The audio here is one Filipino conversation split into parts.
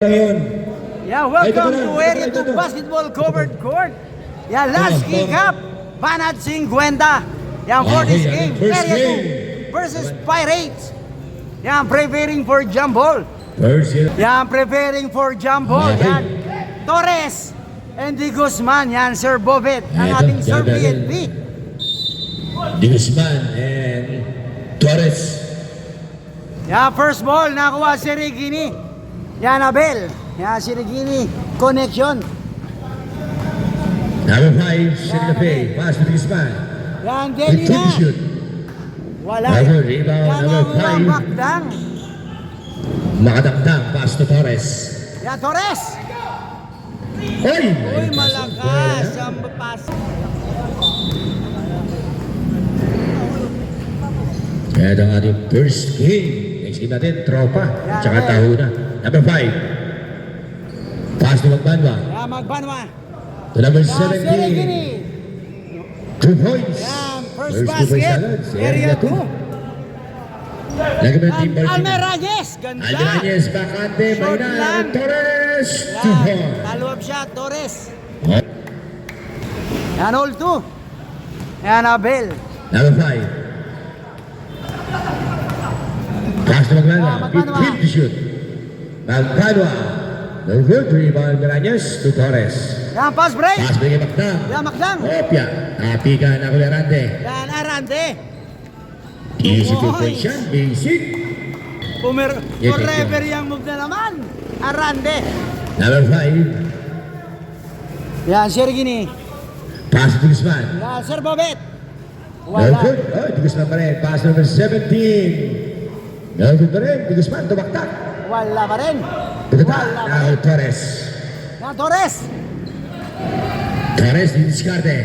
Ngayon. Yeah, welcome to Area 2 Basketball Covered Court. Yeah, last kick-up, Banat 50. Yeah, for this game, Area 2 versus Pirates. Yeah, preparing for jump ball. Yeah, preparing for jump ball. Yan, Torres and Di Guzman. Yan, Sir Bobet, ang ating Sir PNP. Di Guzman and Torres. Yeah, first ball, nakuha si Regini. Yan, Abel. Yan, si Regini. Connection. Number 5, Sherry Pay. Pass to Di Guzman. Yan, Deli na. Wala. Number rebound, Yan, number ang 5. makdang. Makadakdang. Pass to Torres. Yan, Torres. Oy! Uy, malakas ang pass. Kaya ito ang ating first game. Next game natin, tropa. Tsaka tahuna. Number 5. Pass to Magbanwa. Yan, Magbanwa. To number Yan, si 17. Regini. 2 points. Yan, first 2 points basket. agad. Area 2. Lagi ba yung team ball? Almerayes, ganda. Almerayes, bakante, Short Mayna, lang. Torres, 2 Yan, points. follow-up shot, Torres. Yan, all 2. Yan, Abel. Number 5. Pass to Magbanwa. Magbanwa. 15 to shoot. Magbanwa. No good. Rebound Almerayes to Torres. Yan, pass break. Pass bigay Magdang. Yan, Magdang. Opya. Tapi ka na kulerante. Yan, Arante. Easy 2 points. points yan. Basic. Yes, Forever yung move na naman. Arante. Number 5. Yan, si Regini. Pass to Guzman. Yan, Sir Bobet. No Wala. good. Oh, Di Guzman pa rin. Pass number 17. No good pa rin. Di Guzman tumaktak. Wala pa rin. Pagkata. Wala pa Now rin. Torres. Yan, Torres. Torres didiskarte.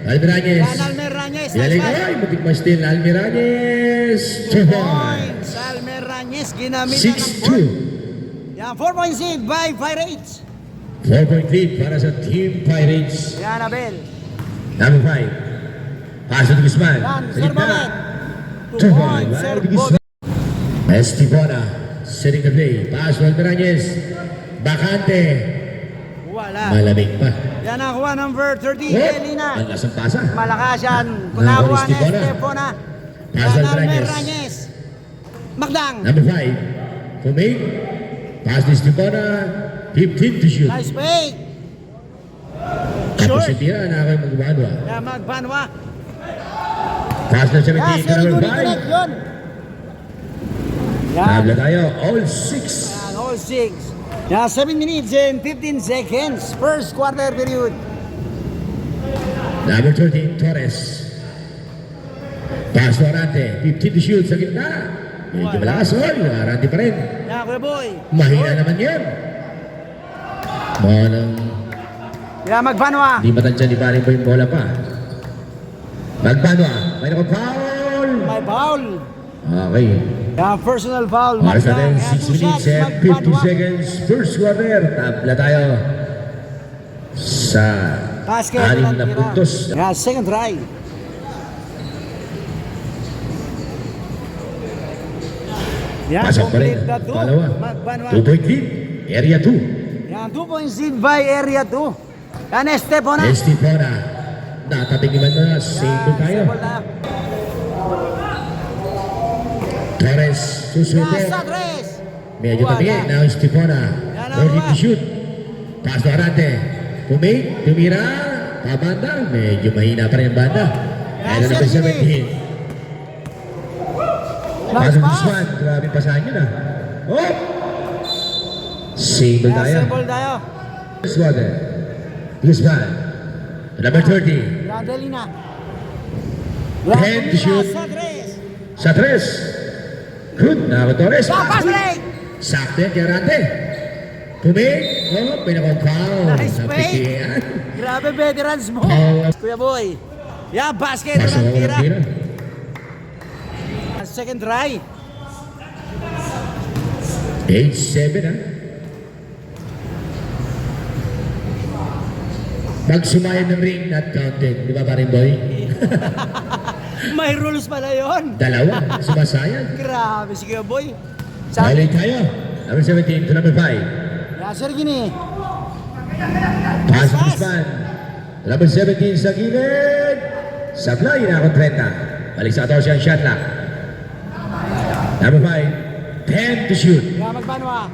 Almerayes. Yan, Almerayes. Galing ay. Butik ma steal. Almerayes. 2 points. Points. Almerayes, ginamit na ng board. 6-2. Yan, 4 points lead by Pirates. 4-point lead para sa Team Pirates. Yan, Abel. Number 5. Pass to Guzman. Yan, Sa Sir gitna. Bobet. 2 points, points. Sir Di Guzman. Estibona. Setting the play. Pass to Almerayes. Bakante. Wala. Malamig pa. Yan, nakuha number 30, Oh, Elina. ang lasang pasa. Malakas yan. Nakuha Nakuha ni ni Estefona. Estefona. Pass Yan, Almerayes. Almerayes. Magdang. Number 5. Fumig. Pass to Estibona. 15 to shoot. Nice fake. Tapos Short. yung tira na ako yung magbanwa. Yan, Magbanwa. Pass na 17 Yan, to Sir number Regini 5. connection. Yan. Tabla tayo. All 6. Yan, all 6. Yan, 7 minutes and 15 seconds. First quarter period. Number 13, Torres. Pass to Arante. 15 to shoot sa gitna. Medyo malakas. Arante pa rin. Yan, Kuya Boy. Mahina naman yan. Walang Yan, Magbanwa. di matansya ni Paring Boy yung bola pa. Magbanwa. May foul. May foul. Okay. Yan, personal foul. Para sa atin, Yan, 6 two minutes shots, and 50 Magbanwa. seconds. First quarter. Tabla tayo sa Basket 6 lang na tira. puntos. Yan, second try. Yan, Pasok pa rin. complete na two. Palawa. Magbanwa. 2-point lead. Area 2. Yan, 2 points lead by area 2. Yan, Estefona. Estipona. Natating naman na. Save tayo. Torres. Susuko. Yan, sa tres. Medyo tabi. Now Estipona. Yan, Ready nakuha. to shoot. Pass to Arante. Pumig. Tumira. Pabanda. Medyo mahina pa rin ang banda. Yan, And number Sergey. 17. Nice Pasok pass. Guzman. Grabe pasahan yun ah. Oh! Single Yan, tayo. sample tayo. Guzman. Guzman. Number 30. Yan, Delina. Hand to shoot. Sa tres. Sa tres. Good. Nako Torres. Yan, pass break. Sakto yan kay Arante. Pumig. Oh, pinakong-foul. Nice fake. Napitian. Grabe, veterans mo. Oh. Kuya Boy. Yan, basket. Pasok Walang ako ng tira. tira. Second try. 8-7 ah. Pag sumayan ng ring, not counted. Di ba paring boy? May rules pala yun. Dalawa. Sumasayan. Grabe si Kuya Boy. Violate tayo. Number 17 to number 5. Sergini. Pass to Guzman. Number 17 sa gilid. Sablay na akong 30. Balik sa 14 ang shot lock. Number 5. 10 to shoot. Ya, Magbanwa.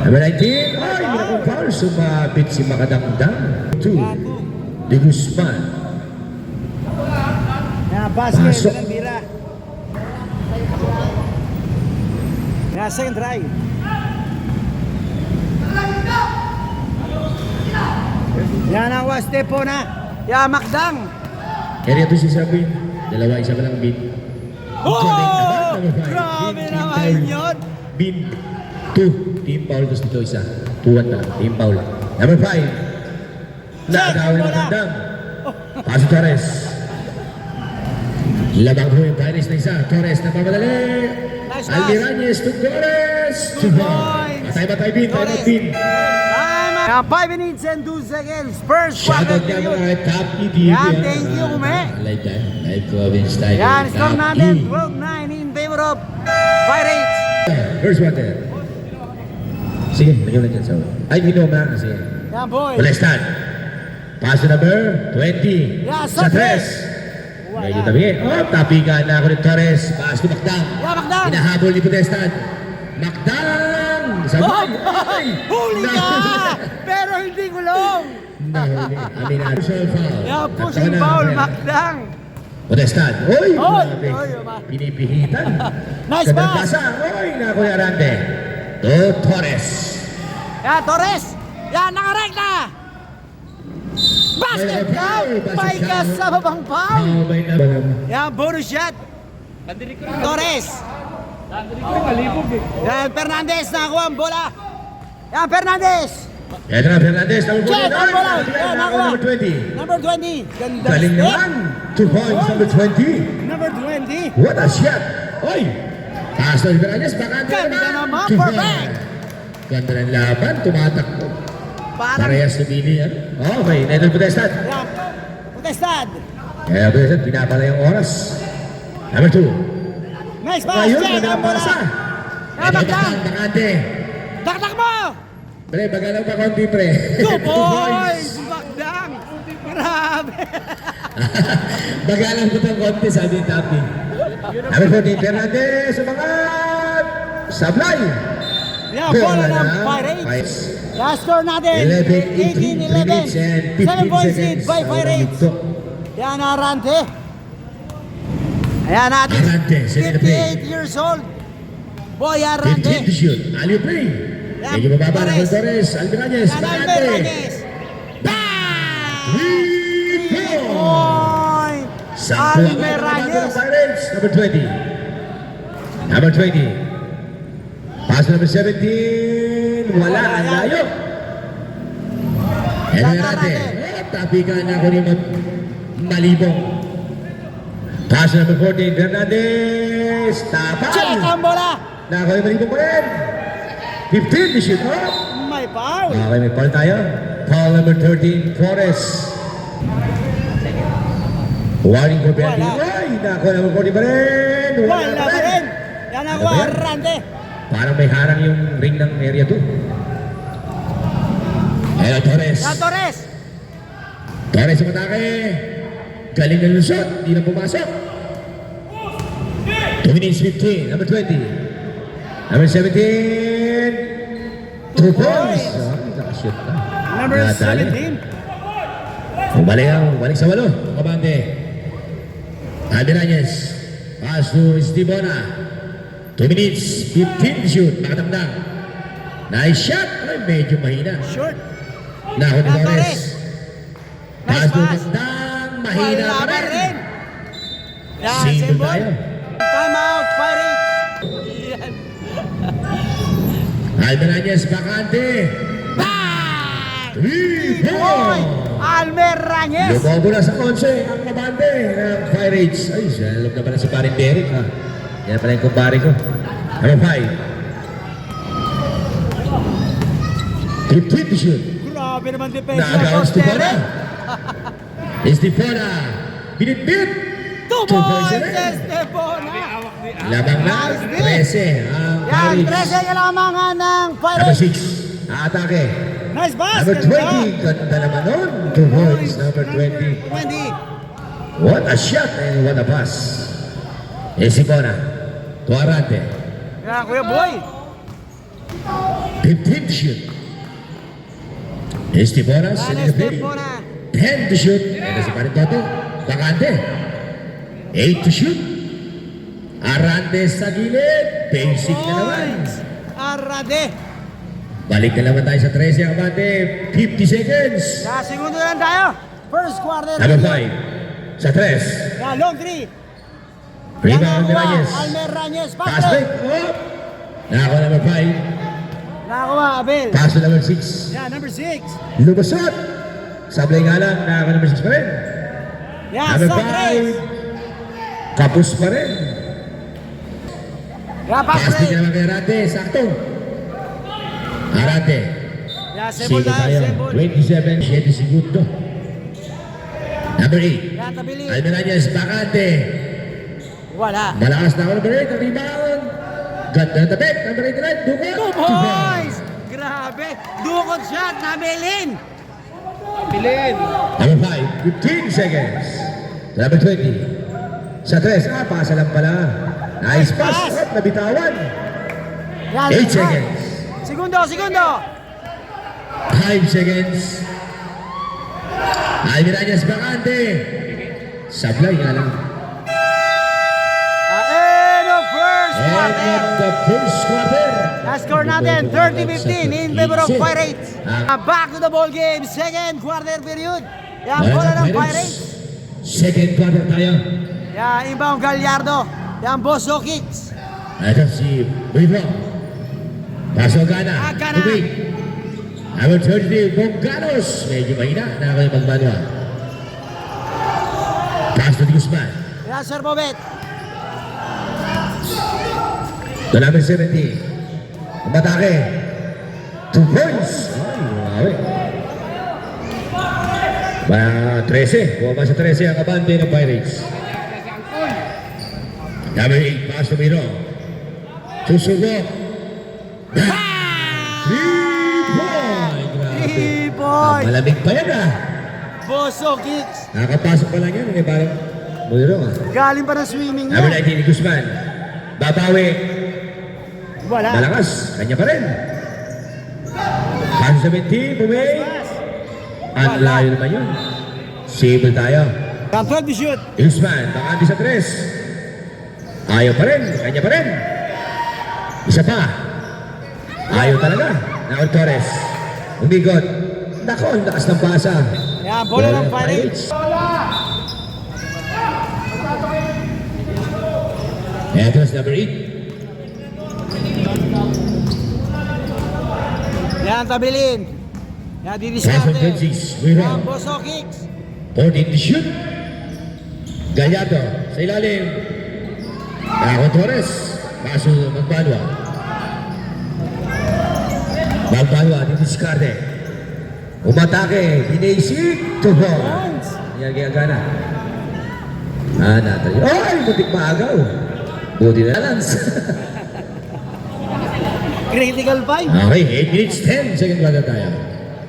Number 19. Ay, may akong foul. Sumabit si Makadangdang. 2. De Guzman. Ya, basket. Pasok. Walang bira. Ya, second try. Yan ang waste po na. Ya, Makdang. Kaya ito si Sabin. Dalawa, isa pa lang bin. Oh! Grabe naman yun. Bin 2. Team foul gusto dito isa. 2-1 na. Team foul. Number 5. Nakagawin ng kandang. Paso Torres. Labang po yung Pirates na isa. Torres na pamadali. Nice pass. Almiranyes to Torres. 2 points. Matay bin. Tayo bin. Yan, 5 minutes and 2 seconds. First Shoutout quarter nga period. mga top ETV. Yan, thank you, Kume. Like that. Like Province Tiger. Yan, score Top natin. E. 12-9 in favor of Pirates. First water. Sige, lagyan lang dyan sa ay, hindi na. Sige. Yan, boy. Molestan. Pass to number 20. Yeah, sa sa tres. Wala. Medyo tabi. Oh, tapikan na ako ni Torres. Pass to Macdang. Yeah, Macdang. Hinahabol ni Protestant. Macdang! Sabay! Ay! Huli ka! Pero hindi gulong. Nahuli. Aminado sa foul. Yeah, At pushing saka na- foul, Makdang. Protestant. Oy! Oy! Grabe. Oy, ma. Pinipihitan. Nice Sa pass. Barbasa. Oy! Naku ni Arante. To Torres. Yan, Torres. Yan, nakarekta. Basket count. May kasabang foul. Oh, may nabalam. Yan, bonus shot. Torres. Yan, Fernandez nakakuha ang bola. Yan, Fernandez. Ito na Fernandez. Check, ang bola. Yan, nakakuha. Number 20. Number 20. Ganda Galing step. naman. 2 points, number 20. Number 20. What a shot! Oy! Taas na Fernandez, baka Ganda naman, Two perfect. points. Ganda ng laban, tumatakbo. Parang, Parehas tumili yan. Okay, Nettle Protestant. yan, Protestad. Kaya Protestant, pinapala yung oras. Number 2. Nice pass, Ayun, check, ang bola. manapasa. Yan, Magdang. Bakante. Taktak mo. Pre, bagalang pa konti, pre. 2 points, Magdang. Grabe. Bagalang po itong konti, sabi ni Tapi. Number 14, Fernandez, sumangat. Sablay. Yan, bola ng Pirates. Last score natin, 18-11. 7 points lead by Pirates. Yan, Arante. Ayan natin, Arante, send it to play. 58 years old. Boy, Arante. 15 to shoot. Alley play. Yan, Medyo mababa na Torres. Torres. Almiranyes. Yan, Bakante. Almiranyes. Bang! 3 points. Point! Sampu ang Almiranyes. Pirates. Number 20. Number 20. Pass to number 17. Wala. Ang layo. Arante. Tapikan na ako ni Malibong. Pass to number 14. Fernandez. Tapan. Check ang bola. Nako ni Malibong pa rin. 15 to shoot. Oh. May foul. Okay, may foul tayo. Foul number 13, Flores. Warning for penalty. Wala. Ay, nako, number 40 pa rin. Wala pa rin. Yan ako, Ano ba yan? Arante. Parang may harang yung ring ng area 2. Ayan, Torres. Yan, Torres. Torres ang atake. Galing ng lusot. Hindi na pumasok. 2 minutes 15, number 20. Number 17. 2 points. Oh, nakashoot na. Number Nadali. 17. Balik sa 8. Kabante. Almiranyes. Pass to Estibona. 2 minutes, 15 to shoot. Makatangdang. Nice shot. Ay, medyo mahina. Short. Nako ni Yan, Torres. Torres. Pass Nice to pass. Makatangdang. Mahina Wala pa pa rin. rin. Yan, Single symbol. tayo. Time out, Pirates. Yan. Almiranyes, bakante. Bang! 3 Point! points. Almiranyes. Lumobo na sa 11 ang kabante ng Pirates. Ay, salog na pala si Parin Derek, ha. Yan pala yung kumpare ko. Number 5. 15 to shoot. Grabe naman depensa Naagaw ng Estipona. Terry. Estipona. Binitbit. 2 Two points points, ulit. Estepona. Labang na, Nice 13 ang Yan, Pirates. 13 kalamangan ng Number Pirates. 6, atake. Nice pass. Number ganda. 20, ganda naman nun. 2 points, number 20. 20. What a shot and what a pass. Esipona, to Arante. Yan, Kuya Boy. 15 to shoot. Estipona, Yan, sending the play. Estepona. 10 to shoot. Ito si Parintoto. Bakante. 8 to shoot. Arante sa gilid. Basic na naman. Points. Arade. Balik na naman tayo sa 13 ang abante. 50 seconds. Yan, segundo na lang tayo. First quarter. Number 5. Sa 3. Yan, long 3. Rebound ni Reyes. Almer Reyes. Pass Pass break. Oh. Nakakuha number 5. Nakakuha, Abel. Pass to number 6. Yan, number 6. Lumusot. Sablay nga lang. Nakakuha number 6 pa rin. Yan, Number sa 3. 5. Kapus pa rin. Yan, pass Pass din break. naman kay Arante. Sakto. Arante. Yan, sembol Sige tayo, tayo. sembol. 27, 7 segundo. Number 8. Yan, tabili. Almenarias, bakante. Wala. Malakas na ako number 8. Ang rebound. Ganda na tabik. Number 8 na rin. Dukot. 2 points. Grabe. Dukot shot. Nabilin. Number 5, 15 seconds. Number 20. Sa 3, pasa lang pala. Nice pass. Pass. Up, nabitawan. Yan, 8 seconds. Segundo, segundo. 5 seconds. Almenarias, bakante. Sablay nga lang. End of first End quarter. of the first quarter. Na-score natin 30-15 in favor of Pirates. Back to the ball game. Second quarter period. Yan, bola ng Pirates. Second quarter tayo. Yan, inbound Gallardo. Yan, Bosso kicks. Ito si Vivo. Paso Gana. Gana. Tubig. Number 30, Bonganos. Medyo mahina. Nakakaya magmanwa. Pass to Guzman. Yan, Sir Bobet. To number 70. Umatake. 2 points. Ay, grabe. 13. Buwa pa sa 13 ang abante ng Pirates. Number 8, pass to Miro. Susubok. 3 point. Grabe. 3 points. Malamig pa yan ah. Bosso kicks. Nakakapasok pa lang yan. Hindi parang Miro ah. Galing pa ng swimming Number niya. 19, Guzman. Babawi. Wala. Malakas. Kanya pa rin. Pass 17, bumay. Ang layo naman yun. Sable tayo. Yan, 12 to shoot. Guzman, bakante sa 3. Ayaw pa rin. Kanya pa rin. Isa pa. Ayaw talaga. Naon Torres. Umigot. Nako, ang lakas ng pasa. Yan, bola ng Pirates. Ito is number 8. Yan, tabilin. Yan, Pass from didiskarte. Francis. Wiro. Yan, Bosso kicks. 14 to shoot. Gallardo. Sa ilalim. Naon Torres. Paso Magbanwa. Magbanwa. Didiskarte. Umatake. Binaisik. 2 points. Yan kaya gana. Natal. Ay! Butik maagaw. Buti na balance. Critical 5. Okay, 8 minutes, 10 second quarter tayo.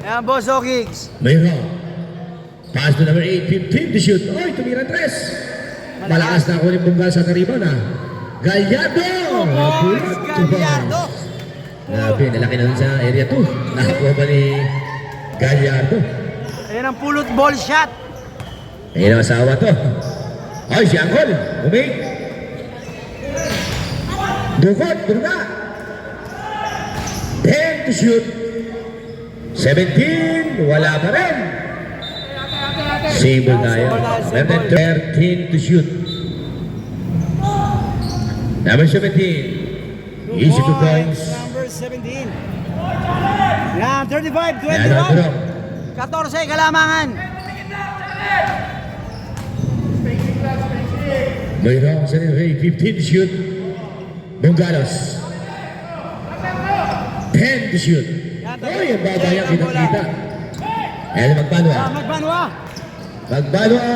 Yan, Bosso kicks. Mayroon. Pass to number 8, 15 to shoot. Oy, tumira 3. Malakas na ako ni Bungal sa kariban ha. Gallardo! Points, Gallardo. Grabe, nalaki na dun sa area 2. Nakakuha ba ni Gallardo? Ayan ang pulot ball shot. Ayun ang asawa to. Ay, si Angkol. Umig. Dukot, durga. 10 to shoot. 17, wala pa rin. Sable tayo. Meron 13 to shoot. Number 17. Easy 2 points. Number 17. Yan, 35, Yan ang 21. 14 kalamangan. Mayroon sa nilay, 15 to shoot. Bungalos. 10 to shoot. Ay, ang babayang kitang-kita. Ayan, Magbanwa. Magbanwa. Magbanwa!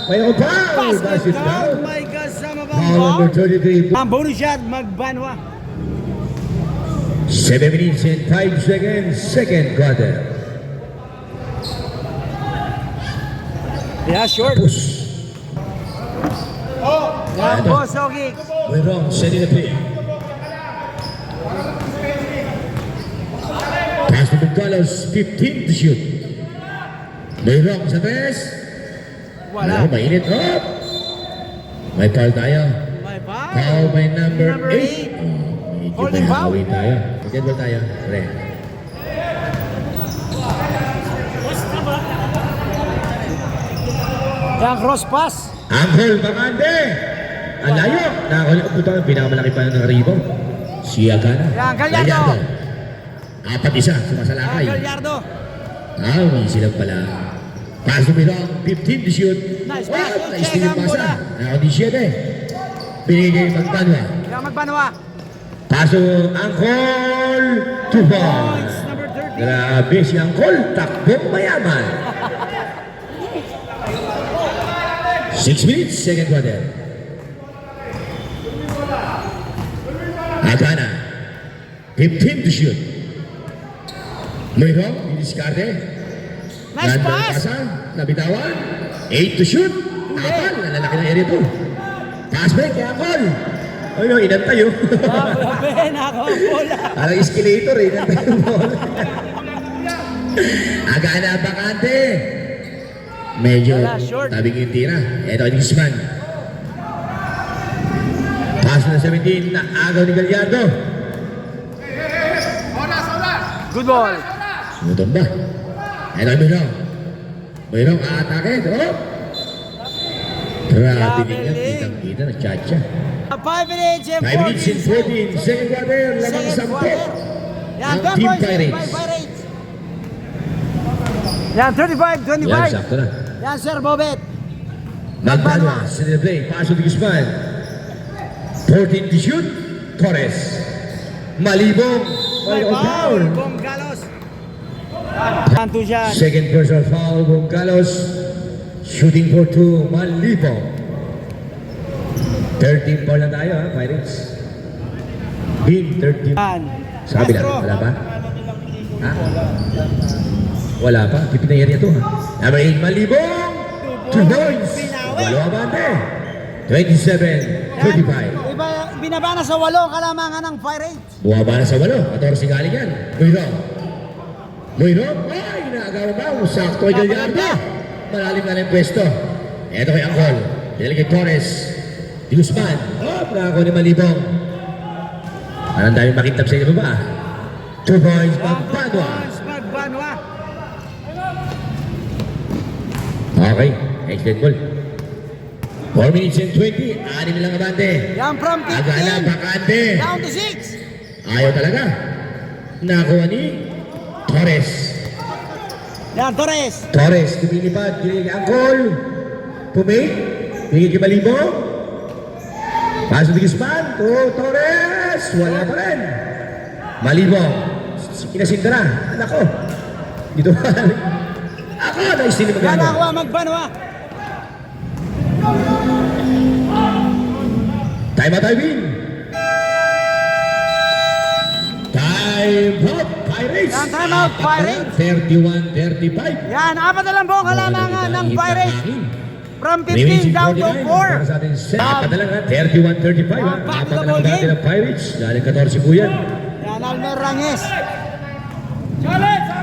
May ako foul. Basket Basket count. foul. May kasama bang Foul number foul? 33. Ang bonus shot, magbanwa. 7 minutes and 5 seconds. Second quarter. Yeah, short. Push. Yan, Ito. boss, okay. We're wrong. Setting the play. Pass to Carlos. 15 to shoot. May wrong sa tres. Wala. Ano, mainit. Oh! May foul tayo. May foul. Foul by number Number 8. eight. Medyo Holding may foul. hawin tayo. Dead ball tayo. Pre. Yan, cross pass. Angel Bacande. Ang layo. Nakakalimutan ang pinakamalaki pa ng rebound. Si Agana. Yan, Gallardo. 4-1. Sumasalakay. Gallardo. Easy lang pala. Pass to Mirong. 15 to shoot. Nice pass. Nice Check din yung ang pasa. bola. Ako 17. Binigay Magbanwa. Yan, magbanwa. Paso Angkol. 2 Points, points. number 30. Grabe si Angkol. Takbong mayaman. 6 minutes. Second quarter. Agana. 15 to shoot. Mirong. Diniskarte. Nice Ganda ng pass. pasa, nabitawan. 8 to shoot. Apal, nalalaki ng area 2. Pass break, kaya Angkol. Ano, inantay oh. Grabe, nakabola. Parang escalator eh, inantay yung ball. Agana Bacante. Medyo Wala, short. tabing yung tira. Ito yung Guzman. Pass na 17, na agaw ni Gallardo. Good ball. Sumutong ba? Ito yung Mirong. Mirong aatake. Oh! Grabe Grabe, din yan. Ling. Kitang-kita na chacha. 5 minutes and 5 minutes and 14 14. Second quarter. Lamang Second 10. quarter. Yan, Ang 12 Team points Pirates. by Pirates. Yan, 35-25. Yan, sakto na. Yan, Sir Bobet. Magbanwa. Sa play. Paso ni Guzman. 14 to shoot. Torres. Malibong. May Foul. foul. Bong Galos. Yan, two shot. Second personal foul. Bongkalos. Shooting for 2. Malibong. 13 foul na tayo ha, Pirates. Bin, 13. Yan. Sa kabila, Castro. wala pa? Ha? Wala pa? Tipid na area to ha. Number 8, Malibong! 2 points! Binawi. Walo abante. 27-35. Iba, binaba na sa 8 kalamangan ng Pirates. Buwaba na sa 8. 14 galing yan. Muirong. Muirong. Ay, inaagawa ba? Sakto ay Gallardo. Malalim na lang yung pwesto. Ito kay Angkol. Dahil kay Torres. Di Guzman. Oh, nako ni Malibong. Parang dami makintab sa inyo ba? 2 points. Magbanwa. Magbanwa. Okay. Next dead ball. 4 minutes and 20. 6 lang abante. Yan from Agala 15. Bacante. Down to 6. Ayaw talaga. Nakuha ni Torres. Yan, Torres. Torres, tumilipad, kinig Angkol. Pumig, kinig kay Malibong. Paso ni Guzman, Torres, wala pa rin. Malibong, kinasinda na, anak ko. Dito ba? Ako, nais din Yan magano. ako, magbanwa. Time out, Ivin. Time out, Pirates. Yan, time out, Pirates. 31-35. Yan, apat na lang po ang kalamangan ng Pirates. From 15 Remaining down to 4. 49, para sa atin, apat na lang ha, 31-35 ha. Back to Apat the na lang ball natin game. ng Pirates. Galing 14 po yan. Yan, Almer Rangel.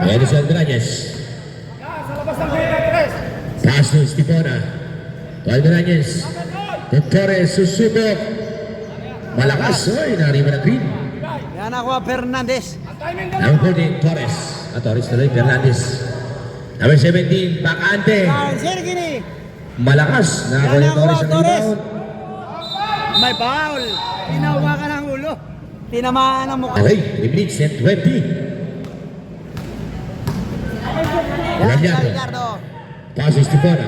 Edison Grañez. Pass to Stipona. Grañez. Torres susubok. Malakas. Oy, nariba na green. Yan ako, Fernandez. Number 14, Torres. Torres tuloy, Fernandez. Number 17, Bacante. Yan, Sergini. Malakas. Nakakuha ni Yan Torres ako, ang Torres. rebound. May foul. Tinawa ka ng ulo. Tinamaan ang mukha. Okay, 3 minutes and 20. Yan, Gallardo. Gallardo. Pass to Stipona.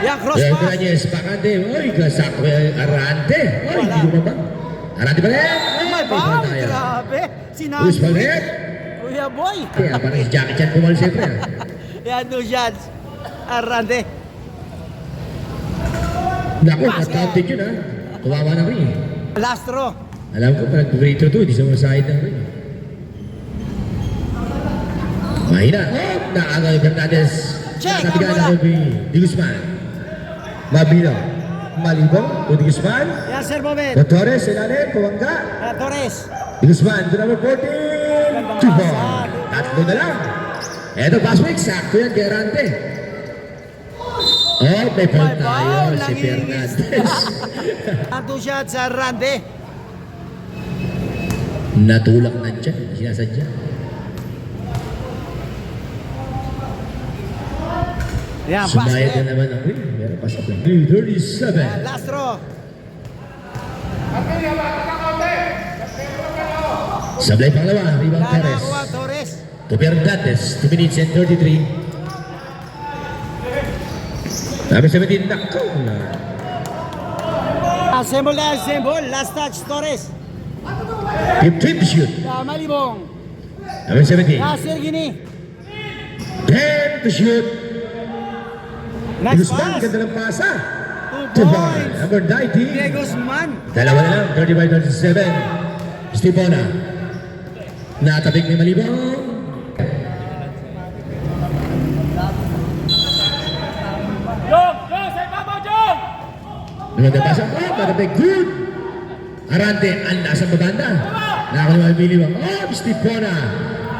Yan, cross Yan, pass. Grañez, Bacante. Oy, kasako yung Arante. Oy, Wala. hindi lumabang. Arante pa rin. Oy, May foul. tayo. Grabe. Luis Sinabi. Valdet. Kuya Boy. Kaya parang si Jackie Chan pumal siyempre. Yan, two shots. Arante. Naku, Basket. not-counted yun ha. Kawawa na rin. Last row. Alam ko, parang free throw to, di sa mga side na rin. Mahina. Oh, naagaw Fernandez. Check ang Nakabigay bola. na kay Di Guzman. Mabino. Malibong. O Di Guzman. Yan, Sir Bobet. O Torres, ilalim. Puwangga. Torres. Di Guzman. To number 14. Two ball. Tatlo na lang. Eto, pass week. Sakto yan, Gerante. Oh, may foul May tayo. foul, Si langingis. Fernandez. Ang two shots sa Rande. Natulak na dyan. Sinasadya. Yan, Sumayad basket. na naman ang rin. Meron pa sa play. 37. Yan, last row. Sablay pangalawa. Rebound Yan, Torres. nakakuha Torres. To Fernandez. 2 minutes and 33. Number 17. Nako. Assemble na assemble. Last touch, Torres. 15 to shoot. Yan, Malibong. Number 17. Yan, Sergini. 10 to shoot. Nice Guzman. pass. Ganda ng pasa. 2 2 ball. points. Number 19. Diego Guzman. Dalawa na lang. 35-37. Stepona. Natabig ni Malibong. Naman na pasa. Oh, natabig. Good. Arante. Ang nasa babanda. Nakakuha ni Malibong. Oh, Stepona.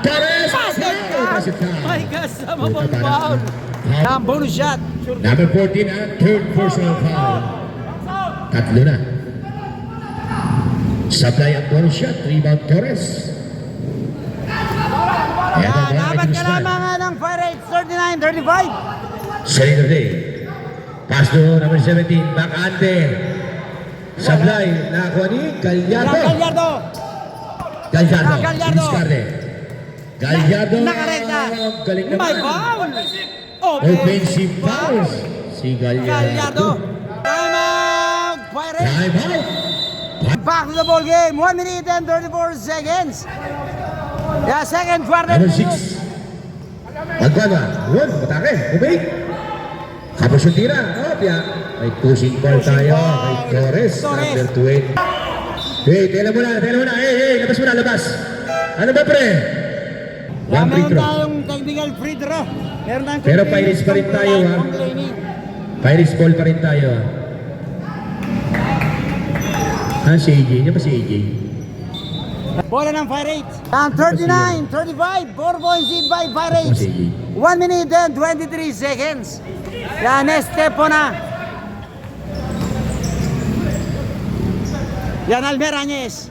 Torres. Basket Basket count. count. My kasama pang foul. Yan, bonus shot. Number 14, third personal foul. Tatlo na. Sablay ang bonus shot, rebound Torres. Yan, dapat kailangan ng Pirates 39-35. Salino Day. Pass to number 17, Bacante. Sablay, nakakuha ni Yan, Gallardo. Gallardo. Gallardo. Gallardo. Discarte. Gallardo. Nakarekta. Galing May naman. foul. Offensive fouls. Si Gallardo. Gallardo. Time out. Pirates. Time out. Back to the ball game. 1 minute and 34 seconds. Yeah, second quarter. Number 6. Magkano? Yun, matake. Ubay. Kapos yung tira. Oh, tiya. May pushing ball tayo. Kay Torres. Number 20. Hey, tela mo na. Hey, labas mo na, labas. Ano ba, pre? One free Meron throw. tayong technical free throw. Meron tayong Pero Pirates pa rin tayo, ha? Pirates ball pa rin tayo, ha? Si AJ. Yan ba si AJ? Bola ng Pirates. And 39-35. 4 points lead by Pirates. Si AJ. 1 minute and 23 seconds. Yan, Estepo na. Yan, Almerañez.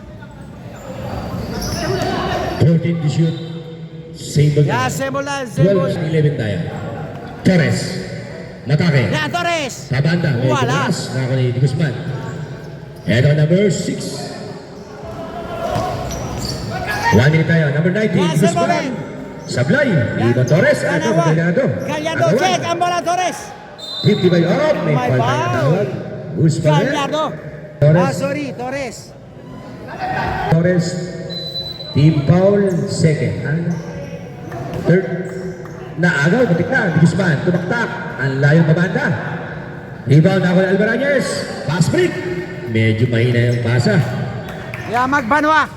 14 to shoot. Save again. Yan, Sebola, Sebola. 12-11 tayo. Torres. Matake. Yan, Torres. Sa banda, may Wala. tumakas. Nako ni Di Guzman. Ito number 6. 1 minute tayo. Number 19, Yan, Di Guzman. Sebola. Sablay. Iba Torres. Ito, Ganawa. Gallardo. Gallardo, check ang bola, Torres. 50 by off. May May foul tayo foul. tawag. Guzman. Gallardo. Torres. Sorry, Torres. Torres. Team foul. Second. Third. Naagaw. Butik na. Di Guzman. Tumaktak. Ang layong babanda. Rebound ako ng Almerañez. Pass break. Medyo mahina yung pasa. Yan, Magbanwa.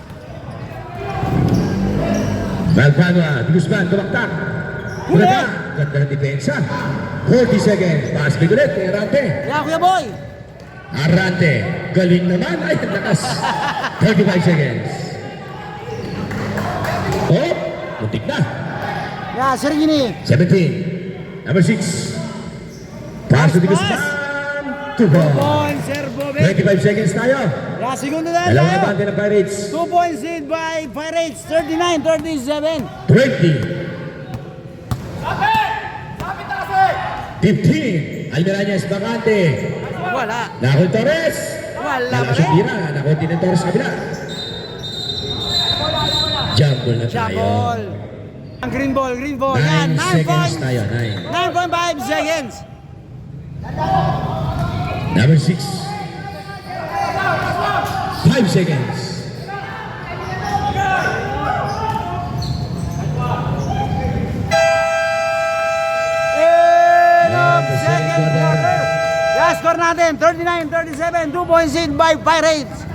Magbanwa, Di Guzman, tumaktak. Huli! Tumaktak. Ganda ng depensa. 40 seconds. Pass break ulit. Arante. Yan, Kuya Boy. Arante. Galing naman. Ay, ang lakas. 35 seconds. Oh, muntik na. Yan, Sergini. 17. Number 6. Pass to Di Nice Guzman. pass. 2 ball. Points, Sir Bobet. 25 seconds tayo. Yan, segundo na Dalawang tayo. abante ng Pirates. 2 points lead by Pirates. 39-37. 20. 15. Almerañez, Bacante. Wala. Nakul Torres. Wala pa Nalakas yung rin. tira. Nakul din ng Torres sa kabila. Jumble na tayo. Jabol. Ang green ball, green ball. 9 Yan, 9 seconds points. tayo. 9.5 seconds. Number 6. 5 seconds. End of the second second quarter. quarter. Yes, score natin, 39-37, 2 points in by Pirates.